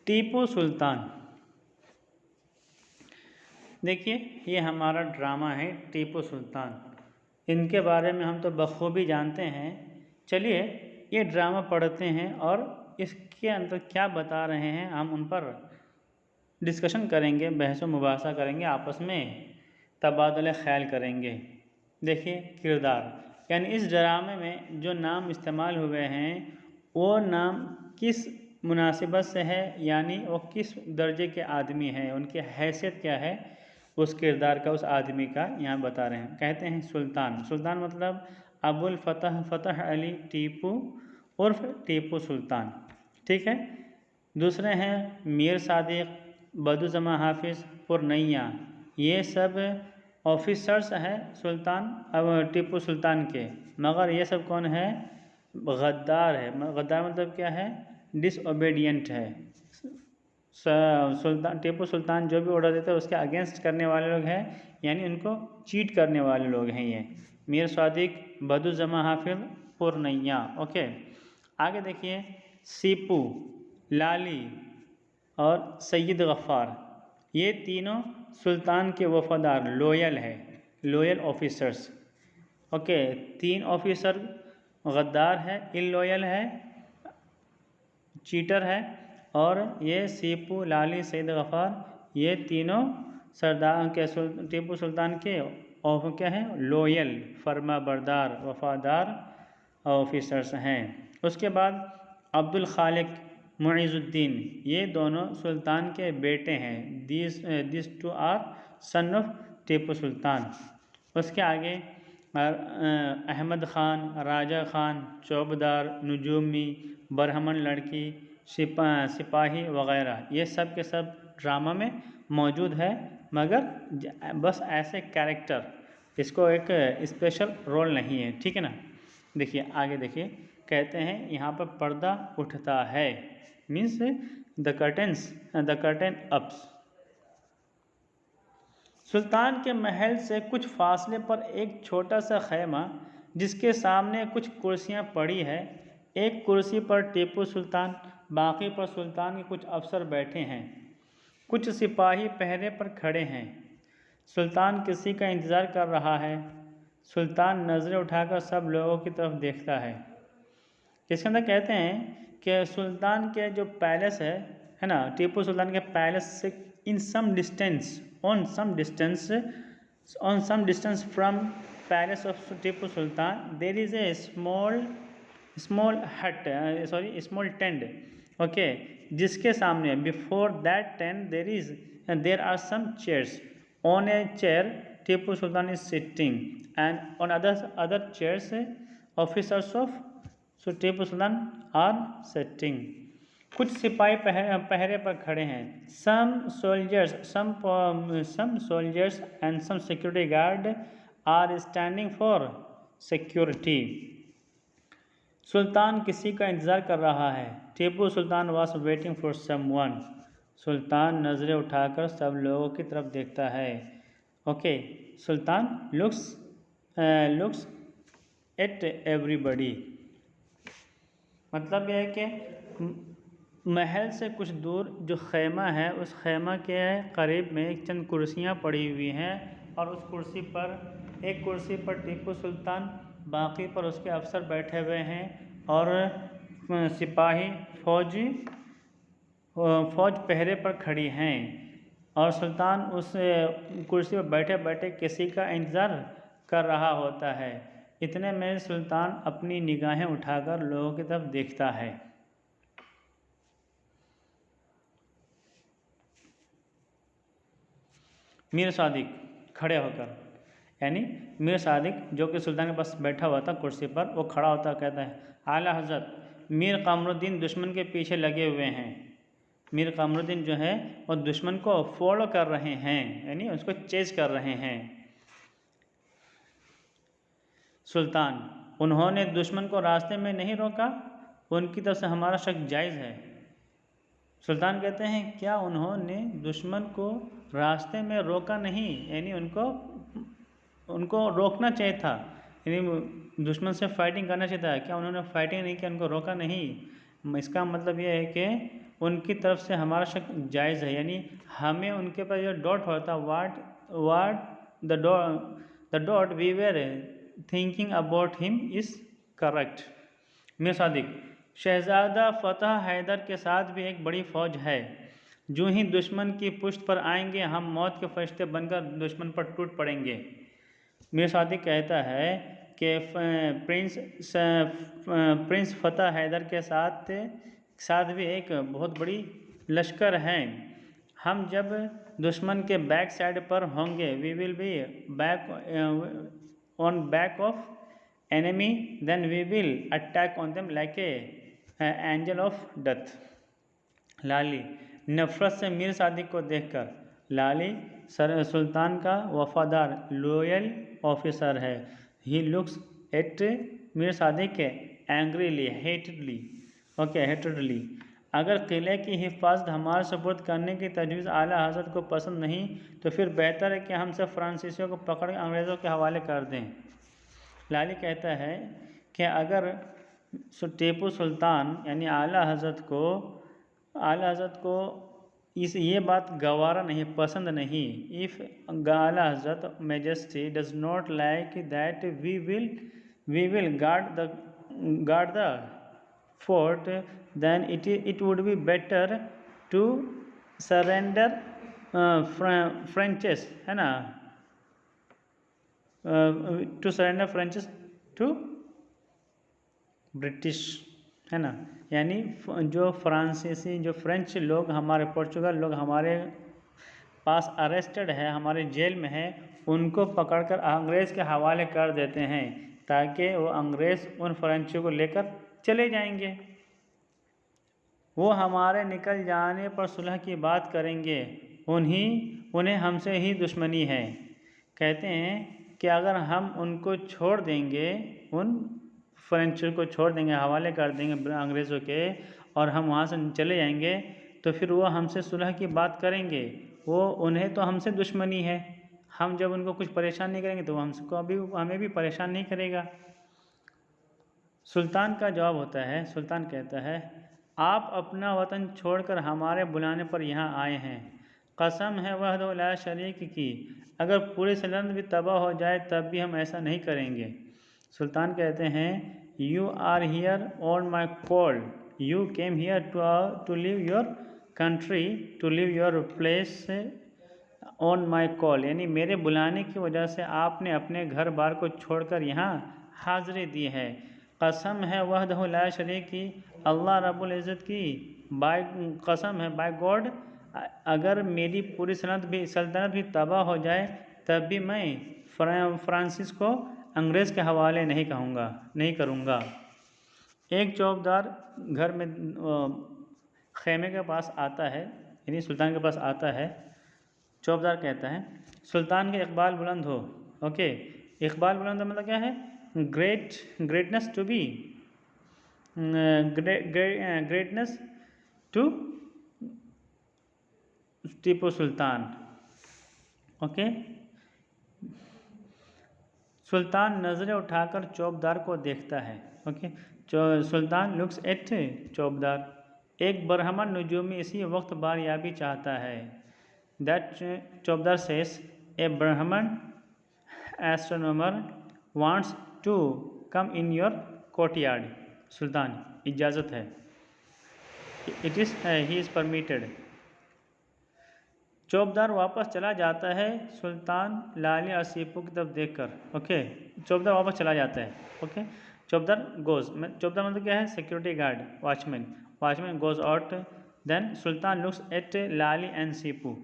टीपू सुल्तान। देखिए ये हमारा ड्रामा है टीपू सुल्तान। इनके बारे में हम तो बखूबी जानते हैं। चलिए ये ड्रामा पढ़ते हैं और इसके अंदर क्या बता रहे हैं हम उन पर डिस्कशन करेंगे, बहस व मुबासा करेंगे, आपस में तबादला ख्याल करेंगे। देखिए किरदार, यानी इस ड्रामे में जो नाम इस्तेमाल हुए हैं वो नाम किस मुनासिबत से है, यानी वो किस दर्जे के आदमी हैं, उनकी हैसियत क्या है, उस किरदार का, उस आदमी का यहाँ बता रहे हैं। कहते हैं सुल्तान। सुल्तान मतलब अबुल फतह फतह अली टीपू उर्फ टीपू सुल्तान। ठीक है। दूसरे हैं मीर सादिक, बदुज़मा हाफिज़, पुरनैया। ये सब ऑफिसर्स हैं सुल्तान अब टीपू सुल्तान के, मगर ये सब कौन है? गद्दार है। गद्दार मतलब क्या है? डिसओबीडियंट है। सुल्तान टीपू सुल्तान जो भी ऑर्डर देते हैं उसके अगेंस्ट करने वाले लोग हैं, यानी उनको चीट करने वाले लोग हैं ये। मीर सादिक, बदुज़मा हाफिज़, पुरनैया। ओके, आगे देखिए सीपू, लाली और सैयद गफ़ार, ये तीनों सुल्तान के वफादार लॉयल है, लॉयल ऑफिसर्स। ओके, 3 ऑफिसर गद्दार है, इलॉयल है, चीटर है, और ये सीपू, लाली, सैयद गफ़ार, ये तीनों सरदार के टीपू सुल्तान के और क्या है? लॉयल, फर्मा बरदार, वफादार ऑफिसर्स हैं। उसके बाद अब्दुल खालिक, मुइज़ुद्दीन, ये दोनों सुल्तान के बेटे हैं। This two are son of Tipu Sultan. उसके आगे अहमद ख़ान, राजा ख़ान, चौबदार, नजूमी, बरहमन लड़की, सिपाही वग़ैरह, ये सब के सब ड्रामा में मौजूद है, मगर बस ऐसे कैरेक्टर, इसको एक स्पेशल रोल नहीं है। ठीक है ना। देखिए आगे देखिए, कहते हैं यहाँ पर पर्दा उठता है, मीन्स द कर्टन अप्स। सुल्तान के महल से कुछ फासले पर एक छोटा सा खैमा, जिसके सामने कुछ कुर्सियाँ पड़ी है। एक कुर्सी पर टीपू सुल्तान, बाकी पर सुल्तान के कुछ अफसर बैठे हैं। कुछ सिपाही पहरे पर खड़े हैं। सुल्तान किसी का इंतज़ार कर रहा है। सुल्तान नज़रें उठाकर सब लोगों की तरफ देखता है। इसके अंदर कहते हैं कि सुल्तान के जो पैलेस है ना, टीपू सुल्तान के पैलेस से in some distance, on some distance from palace of Tipu Sultan there is a small tent. Okay, जिसके सामने before that tent there are some chairs. On a chair Tipu Sultan is sitting and on other chairs officers of Tipu Sultan are sitting. कुछ सिपाही पहरे पर खड़े हैं। Some soldiers and some security guard are standing for security. सुल्तान किसी का इंतज़ार कर रहा है। Tipu Sultan was waiting for someone. सुल्तान नज़रें उठाकर सब लोगों की तरफ देखता है। Okay, sultan looks at everybody. मतलब यह है कि महल से कुछ दूर जो खैमा है, उस खैमा के करीब में चंद कुर्सियाँ पड़ी हुई हैं, और उस कुर्सी पर, एक कुर्सी पर टीपू सुल्तान, बाकी पर उसके अफसर बैठे हुए हैं, और सिपाही फौज पहरे पर खड़ी हैं, और सुल्तान उस कुर्सी पर बैठे बैठे किसी का इंतज़ार कर रहा होता है। इतने में सुल्तान अपनी निगाहें उठाकर लोगों की तरफ देखता है। मीर सादिक खड़े होकर, यानी मीर सादिक जो कि सुल्तान के पास बैठा हुआ था कुर्सी पर, वो खड़ा होता कहता है, आला हज़रत, मीर कामरुद्दीन दुश्मन के पीछे लगे हुए हैं। मीर कामरुद्दीन जो है वो दुश्मन को फॉलो कर रहे हैं, यानी उसको चेज कर रहे हैं। सुल्तान, उन्होंने दुश्मन को रास्ते में नहीं रोका, उनकी तरफ से हमारा शक जायज़ है। सुल्तान कहते हैं, क्या उन्होंने दुश्मन को रास्ते में रोका नहीं, यानी उनको रोकना चाहिए था, यानी दुश्मन से फाइटिंग करना चाहिए था, क्या उन्होंने फाइटिंग नहीं की, उनको रोका नहीं? इसका मतलब यह है कि उनकी तरफ से हमारा शक जायज़ है, यानी हमें उनके पास जो डॉट होता what the doubt we were thinking about him is correct. Mir Sadiq, शहज़ादा फ़तह हैदर के साथ भी एक बड़ी फ़ौज है, जो ही दुश्मन की पुष्ट पर आएंगे हम मौत के फरिश्ते बनकर दुश्मन पर टूट पड़ेंगे। मीर सादिक कहता है कि प्रिंस फ़तह हैदर के साथ भी एक बहुत बड़ी लश्कर है। हम जब दुश्मन के बैक साइड पर होंगे, we will be on back of enemy, then we will attack on them like a angel of death. Lali, नफ़रत से मीर सादिक को देखकर। लाली सुल्तान का वफादार लॉयल ऑफिसर है। He looks at Mir Sadiq angrily hatedly. अगर किले की हिफाजत हमारे सुपुर्द करने की तजवीज़ आला हज़रत को पसंद नहीं तो फिर बेहतर है कि हम सब फ्रांसीसियों को पकड़ अंग्रेज़ों के हवाले कर दें। लाली कहता है कि अगर टीपू सुल्तान यानी आला हज़रत को ये बात गवारा नहीं, पसंद नहीं, इफ़ आला हज़रत majesty does not like that we will guard the fort, then it would be better to surrender Frenches, है ना, to surrender Frenches to British, है ना, यानी जो फ्रांसीसी जो फ्रेंच लोग हमारे पोर्चुगल लोग हमारे पास अरेस्टेड है, हमारे जेल में है, उनको पकड़कर अंग्रेज़ के हवाले कर देते हैं ताकि वो अंग्रेज़ उन फ्रेंचों को लेकर चले जाएंगे। वो हमारे निकल जाने पर सुलह की बात करेंगे, उन्हें हमसे ही दुश्मनी है। कहते हैं कि अगर हम उनको छोड़ देंगे, उन फ्रेंच को छोड़ देंगे, हवाले कर देंगे अंग्रेज़ों के, और हम वहाँ से चले जाएंगे तो फिर वो हमसे सुलह की बात करेंगे। उन्हें तो हमसे दुश्मनी है, हम जब उनको कुछ परेशान नहीं करेंगे तो वो हमें भी परेशान नहीं करेगा। सुल्तान का जवाब होता है, सुल्तान कहता है, आप अपना वतन छोड़कर हमारे बुलाने पर यहाँ आए हैं। कसम है वहदहु ला शरीक की, अगर पूरी सल्तनत भी तबाह हो जाए तब भी हम ऐसा नहीं करेंगे। सुल्तान कहते हैं, you are here on my call, you came here to leave your country, to leave your place on my call, यानी मेरे बुलाने की वजह से आपने अपने घर बार को छोड़कर यहाँ हाज़िरी दी है। कसम है वहदहु ला शरीक की, अल्लाह रब्बुल इज़्ज़त की कसम है, बाय गॉड, अगर मेरी पूरी सल्तनत भी तबाह हो जाए तब भी मैं फ्रांसिस को अंग्रेज़ के हवाले नहीं करूँगा। एक चौकीदार घर में खेमे के पास आता है, यानी सुल्तान के पास आता है। चौकीदार कहता है, सुल्तान के इकबाल बुलंद हो। ओके, इकबाल बुलंद मतलब क्या है? Greatness to be greatness to Tipu Sultan. Okay, सुल्तान नज़रें उठाकर चौकीदार को देखता है। ओके, सुल्तान लुक्स एट चौकीदार। एक बरहमन नजूमी इसी वक्त बारियाबी चाहता है। दैट चौकीदार says, a Brahmin astronomer wants to come in your courtyard. सुल्तान, इजाज़त है, ही इज़ परमिटेड। चौकीदार वापस चला जाता है, सुल्तान लाली और सीपू की तरफ देखकर। ओके, चौकीदार वापस चला जाता है। ओके, चौकीदार मतलब क्या है? Security guard, watchman goes out, then Sultan looks at Lali and Sipu.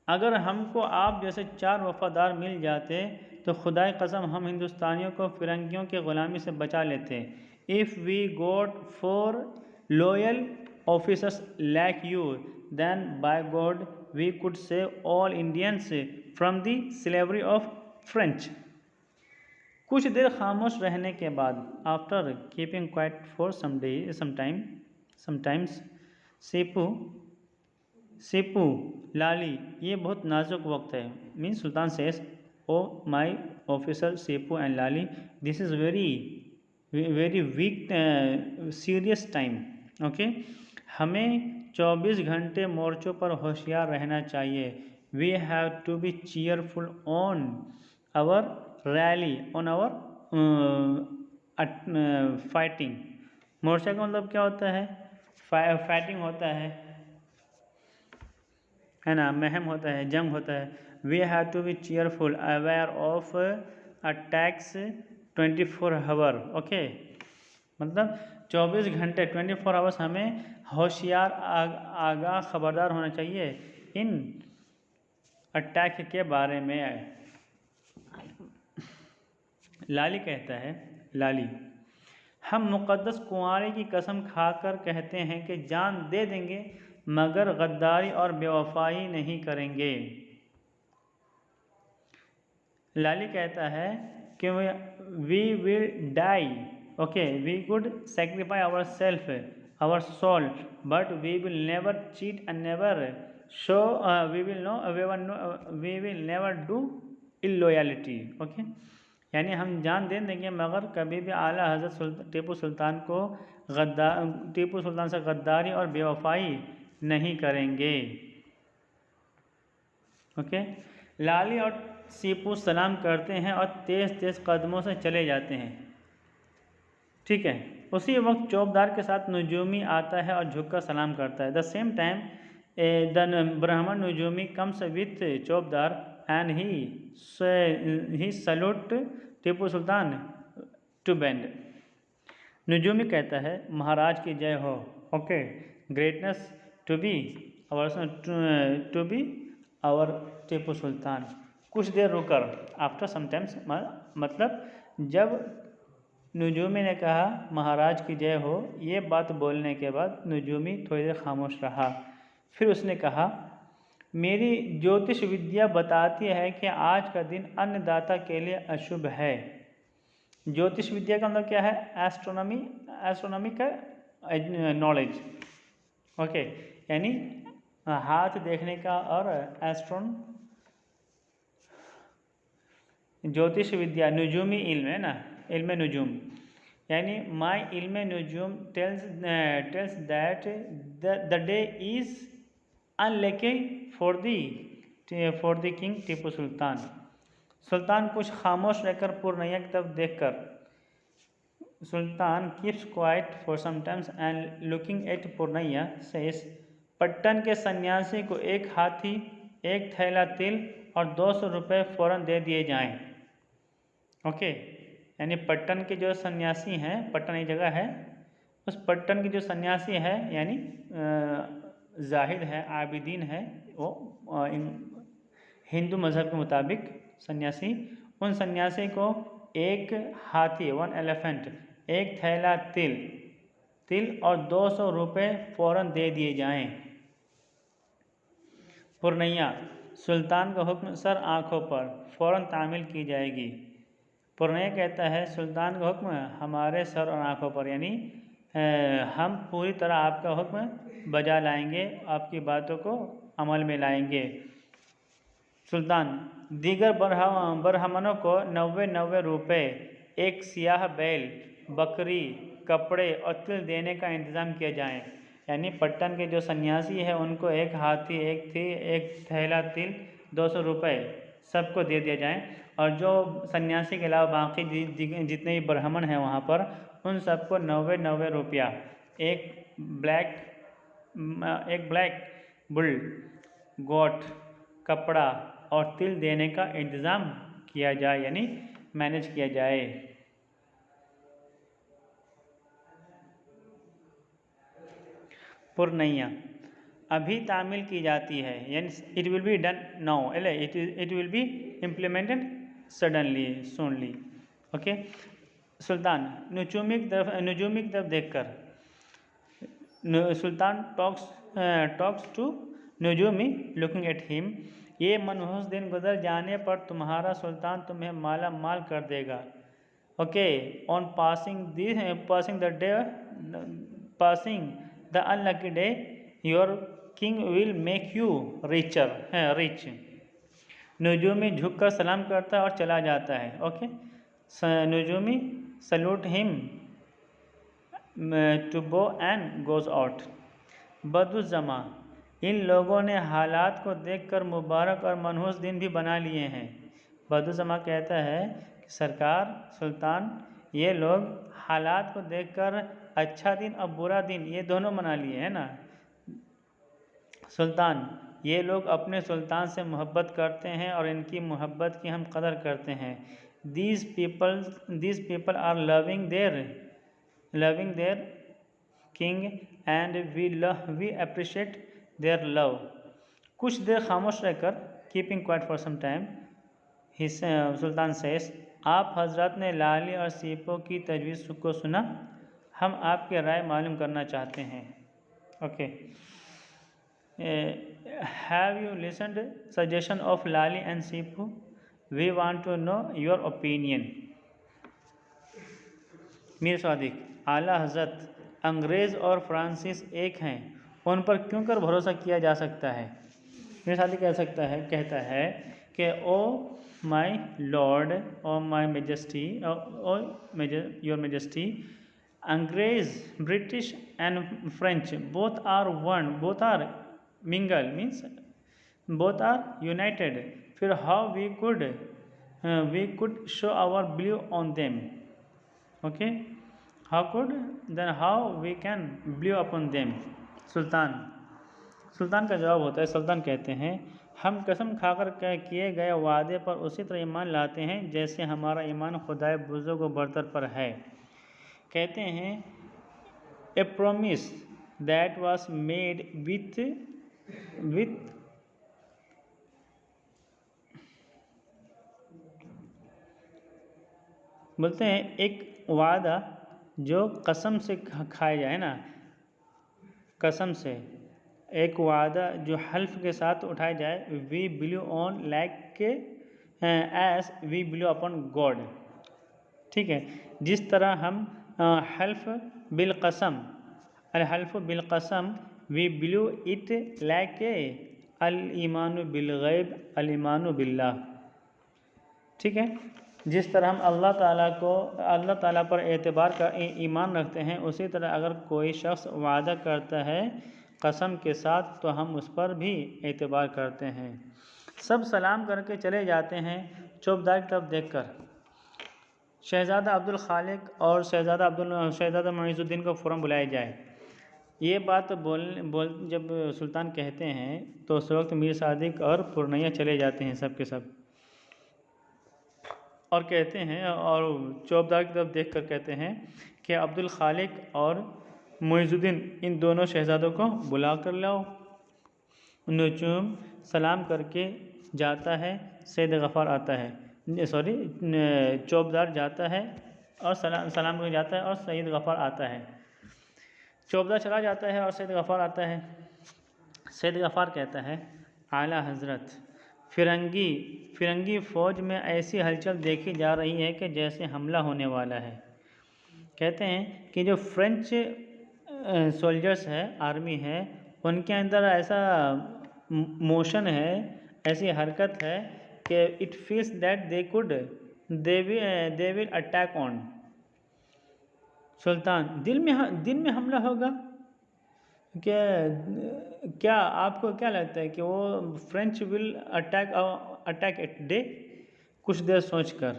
अगर हमको आप जैसे 4 वफादार मिल जाते तो खुदाई कसम हम हिंदुस्तानियों को फिरंगियों की ग़ुलामी से बचा लेते। If we got 4 loyal officers like you, then by God we could save all Indians from the slavery of French। कुछ देर खामोश रहने के बाद, after keeping quiet for sometimes, Sipu, लाली, ये बहुत नाजुक वक्त है। Means sultan says, O my officer सीपू and Lali, this is very weak serious time. Okay, हमें 24 घंटे मोर्चों पर होशियार रहना चाहिए। We have to be cheerful on our rally, on our fighting. मोर्चा का मतलब क्या होता है? फाइटिंग होता है ना, महम होता है, जंग होता है। We have to be cheerful aware of attacks 24 hour. Okay, मतलब 24 घंटे 24 आवर्स हमें होशियार आगाह खबरदार होना चाहिए इन अटैक के बारे में। लाली कहता है, लाली, हम मुक़द्दस कुंवारे की कसम खाकर कहते हैं कि जान दे देंगे मगर गद्दारी और बेवफाई नहीं करेंगे। लाली कहता है कि we will die, okay, we could sacrifice our self, our soul, but we will never cheat and never show, we will never do illoyalty. Okay, यानी हम जान दे देंगे मगर कभी भी आला हज़रत टीपू सुल्तान से गद्दारी और बेवफाई नहीं करेंगे। ओके, लाली और सीपू सलाम करते हैं और तेज़ तेज़ कदमों से चले जाते हैं। ठीक है, उसी वक्त चौबदार के साथ नजूमी आता है और झुककर सलाम करता है। The same time the Brahmin नजूमी कम्स विथ चौबदार and he salute Tipu Sultan to bend. नजूमी कहता है महाराज की जय हो। Okay, greatness to be our Tipu Sultan. कुछ देर रुकर, आफ्टर समटाइम्स, मतलब जब नजूमी ने कहा महाराज की जय हो, ये बात बोलने के बाद नजूमी थोड़ी देर खामोश रहा। फिर उसने कहा मेरी ज्योतिष विद्या बताती है कि आज का दिन अन्नदाता के लिए अशुभ है। ज्योतिष विद्या का मतलब क्या है? एस्ट्रोनॉमी का नॉलेज। ओके, यानी हाथ देखने का और ज्योतिष विद्या नुजूमी इल्म है ना, इल्म नुजूम, यानी माई इल्म नुजूम tells that the day is unlucky for the king Tipu Sultan. सुल्तान कुछ खामोश रहकर पूर्णैया की तरफ देखकर, sultan keeps quiet for some times and looking at Purnaiya says, Pattan के सन्यासी को एक हाथी, एक थैला तिल और 200 रुपये फ़ौरन दे दिए जाएं। ओके, यानी पट्टन के जो सन्यासी हैं, पट्टन एक जगह है, उस पट्टन के जो सन्यासी है यानी जाहिद है, आबिदीन है, वो हिंदू मज़हब के मुताबिक सन्यासी, उन सन्यासी को एक हाथी, 1 एलिफेंट, एक थैला तिल और 200 रुपये फ़ौरन दे दिए जाएं। पूर्णैया, सुल्तान का हुक्म सर आँखों पर, फ़ौरन तामील की जाएगी। पूर्णैया कहता है सुल्तान का हुक्म हमारे सर और आँखों पर, यानी हम पूरी तरह आपका हुक्म बजा लाएंगे, आपकी बातों को अमल में लाएंगे। सुल्तान, दीगर बरहमनों को 90 रुपये, एक सियाह बैल, बकरी, कपड़े और तिल देने का इंतज़ाम किया जाए। यानी पट्टन के जो सन्यासी है उनको एक हाथी, एक थैला तिल, 200 रुपये सबको दे दिया जाए, और जो सन्यासी के अलावा बाकी जितने भी ब्राह्मण हैं वहाँ पर, उन सबको 90 रुपया, एक ब्लैक बुल, गोट, कपड़ा और तिल देने का इंतज़ाम किया जाए, यानी मैनेज किया जाए। पूर्णैया, अभी तामील की जाती है, यानी it will be done now, it will be implemented suddenly, soonly. Okay, सुल्तान, नजूमी की तरफ देखकर, सुल्तान टॉक्स टू नजूमी लुकिंग एट हिम, ये मनहूस दिन गुजर जाने पर तुम्हारा सुल्तान तुम्हें माला माल कर देगा। Okay, on passing the unlucky day your king will make you rich. नजूमी झुककर सलाम करता है और चला जाता है। ओके, नजूमी salute him to go and goes out. बदुज़्ज़मा, इन लोगों ने हालात को देखकर मुबारक और मनहूस दिन भी बना लिए हैं। बदुज़्ज़मा कहता है कि सरकार, सुल्तान, ये लोग हालात को देखकर अच्छा दिन और बुरा दिन ये दोनों मना लिए हैं ना। सुल्तान, ये लोग अपने सुल्तान से मोहब्बत करते हैं और इनकी मोहब्बत की हम कदर करते हैं। These people are loving their king and we appreciate their love. कुछ देर खामोश रहकर, keeping quiet for some time, Sultan says, आप हजरत ने लाली और सीपों की तजवीज़ को सुना, हम आपकी राय मालूम करना चाहते हैं। Okay, have you listened suggestion of Lali and Sipu? We want to know your opinion. Mir Sadiq, आला हज़रत, अंग्रेज़ और फ्रांसीस एक हैं, उन पर क्यों कर भरोसा किया जा सकता है। मीर सादिक कहता है कि O my lord, O my majesty, your majesty, अंग्रेज़, British and French both are one, both are mingle, means both are united. फिर how we could show our belief on them. Okay, how we can believe upon them. सुल्तान का जवाब होता है, सुल्तान कहते हैं, हम कसम खाकर किए गए वादे पर उसी तरह ईमान लाते हैं जैसे हमारा ईमान खुदाए बुजुर्ग व बरतर पर है। कहते हैं, a promise that was made with बोलते हैं एक वादा जो कसम से खाया जाए ना, कसम से एक वादा जो हल्फ के साथ उठाया जाए, we believe on like as we believe upon God. ठीक है, जिस तरह हम हल्फ बिलकसम वी बिलीव इट लाइक अल ईमानु बिल गैब अल ईमानु बिल्लाह। ठीक है, जिस तरह हम अल्लाह ताला पर एतबार का ईमान रखते हैं, उसी तरह अगर कोई शख्स वादा करता है कसम के साथ तो हम उस पर भी एतबार करते हैं। सब सलाम करके चले जाते हैं चौबदार की तरफ देखकर। शहज़ादा अब्दुल खालिक और शहज़ादा मुइज़ुद्दीन को फ़ौरन बुलाया जाए। ये बात जब सुल्तान कहते हैं तो उस वक्त मीर सादिक और पुरनैया चले जाते हैं सब के सब, और कहते हैं, और चौबदार की तरफ देखकर कहते हैं कि अब्दुल खालिक और मुइज़ुद्दीन इन दोनों शहज़ादों को बुला कर लाओ। नजूम सलाम करके जाता है, सैयद गफ़ार आता है, चौबदार जाता है और सलाम करके जाता है और सैयद गफ़ार आता है। चौबदार चला जाता है और सैयद गफ़ार आता है। सैयद गफ़ार कहता है, आला हज़रत, फिरंगी फ़ौज में ऐसी हलचल देखी जा रही है कि जैसे हमला होने वाला है। कहते हैं कि जो फ्रेंच सोल्जर्स है, आर्मी है, उनके अंदर ऐसा मोशन है, ऐसी हरकत है कि it feels that they will attack on. सुल्तान, दिन में हमला होगा क्या आपको क्या लगता है कि वो French will attack eight day? कुछ देर सोचकर,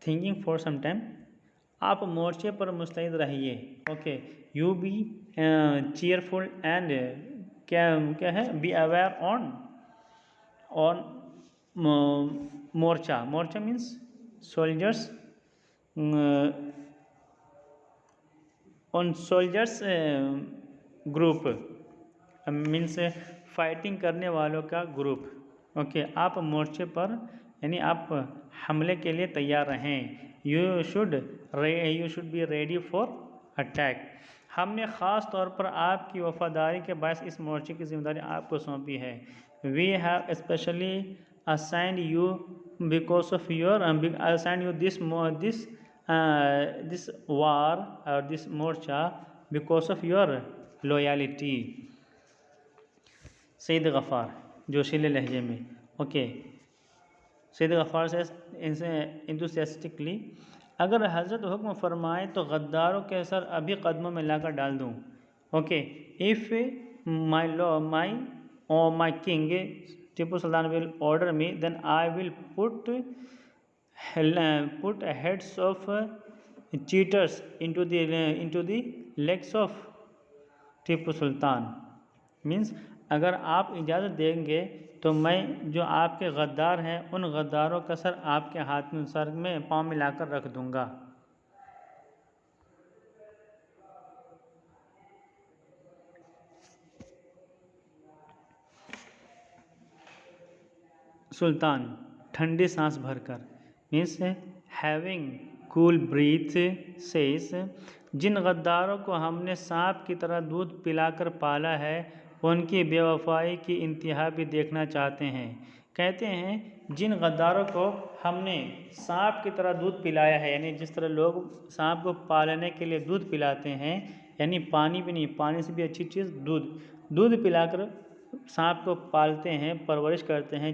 थिंकिंग फॉर सम टाइम, आप मोर्चे पर मुस्तैद रहिए। Okay, you be cheerful and क्या है, be aware on morcha means soldiers, on soldiers group means fighting करने वालों का ग्रुप। ओके, आप मोर्चे पर यानी आप हमले के लिए तैयार रहें। You should be ready for attack. हमने ख़ास तौर पर आपकी वफादारी के बायस इस मोर्चे की जिम्मेदारी आपको सौंपी है। We have specially assigned you because of this war और दिस मोर्चा because of your loyalty. Syed Ghaffar जोशीले लहजे में, ओके, सैयद गफ़ार से इंथुसियास्टिकली, अगर हज़रत हुक्म फरमाए तो गद्दारों के सर अभी कदमों में लाकर डाल दूँ। Okay, if my king Tipu Sultan will order me, then I will put heads of cheaters into the legs of Tipu Sultan. Means अगर आप इजाज़त देंगे तो मैं जो आपके गद्दार हैं उन गद्दारों का सर आपके हाथ में सर में पाँव मिलाकर रख दूंगा। सुल्तान ठंडी सांस भरकर, means having cool breath says, जिन गद्दारों को हमने सांप की तरह दूध पिलाकर पाला है उनकी बेवफाई की इंतहा भी देखना चाहते हैं। कहते हैं जिन गद्दारों को हमने सांप की तरह दूध पिलाया है, यानी जिस तरह लोग सांप को पालने के लिए दूध पिलाते हैं, यानी पानी भी नहीं, पानी से भी अच्छी चीज़ दूध पिलाकर सांप को पालते हैं, परवरिश करते हैं,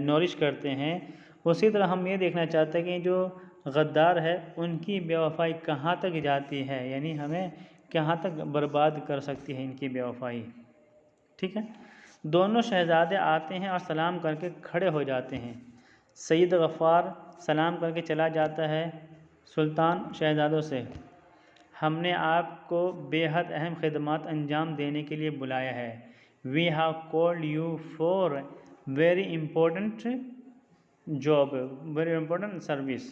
नॉरिश करते हैं, उसी तरह हम ये देखना चाहते हैं कि जो गद्दार है उनकी बेवफाई कहाँ तक जाती है, यानी हमें कहाँ तक बर्बाद कर सकती है इनकी बेवफाई। ठीक है। दोनों शहज़ादे आते हैं और सलाम करके खड़े हो जाते हैं। सईद गफ़ार सलाम करके चला जाता है सुल्तान शहज़ादों से, हमने आपको बेहद अहम खिदमत अंजाम देने के लिए बुलाया है। We have called you for very important job, very important service.